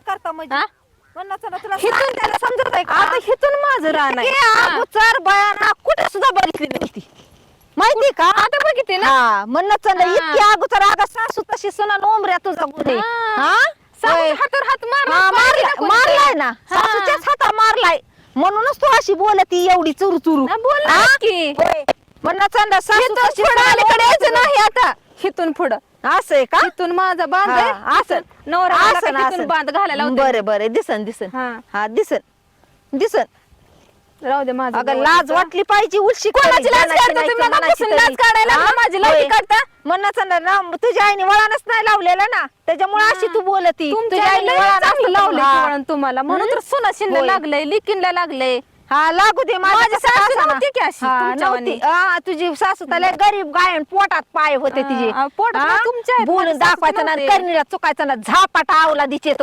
करता म्हणजे हा? म्हणणं ना तुला हिथून त्याला समजत आहे का आता हिथून माझं रान आहे अगोदर बयाना कुठे सुद्धा बघितली नव्हती माहिती का आता बघितली ना हा म्हणणं हा. इतकी अगोदर अगं सासू तशी सुना नोंबऱ्या तुझा गुन्हे हा सासूच्या होय. हातावर हात मारला हा, पाहिजे ना कोणीतरी. मारलाय ना हा. सासूच्याच हाता मारलाय म्हणूनच तू अशी बोलती एवढी चुरू चुरू हा, बोलणारच की. म्हणणं चंदा सासू हिथून तशी पुढं सुना अलीकडे यायचं नोंबऱ्या नाही आता हिथून पुढं असं आहे का हिथून माझा बांध आहे. हा, असं नवरा मला असं काय ना, तिथून असं. बांध घालायला होते. बरे बरे दिसन दिसन हा. हा दिसन दिसन राहू दे माझं अगं जवळ लाज तिथं. वाटली पाहिजे उलशी कोणाची लाज काढता तुम्ही? मगापासून लाज काढायला लागला, माझी लाज काढता? म्हणणं तुझ्या आईने वळणच नाही लावलेलं ना त्याच्यामुळे अशी तू बोलती तुमच्या आईने आईला वळण चांगलं असतं लावलंय हा. की वळण तुम्हाला म्हणून तर सुनाशीनला होय. लागलंय लिकीनला लागलंय हा लागू दे माझी कसं सासू असं ना. नव्हती की अशी, हा, तुमच्यावानी. नव्हती. हा, तुझी सासू त्याला गरीब गायन पोटात पाय होते तिचे पोटात हा? तुमच्या आहेत, बोलून माझी सासू दाखवायचं ना नव्हती. करणीला चुकायचं ना झापाटा आवला दिचे तो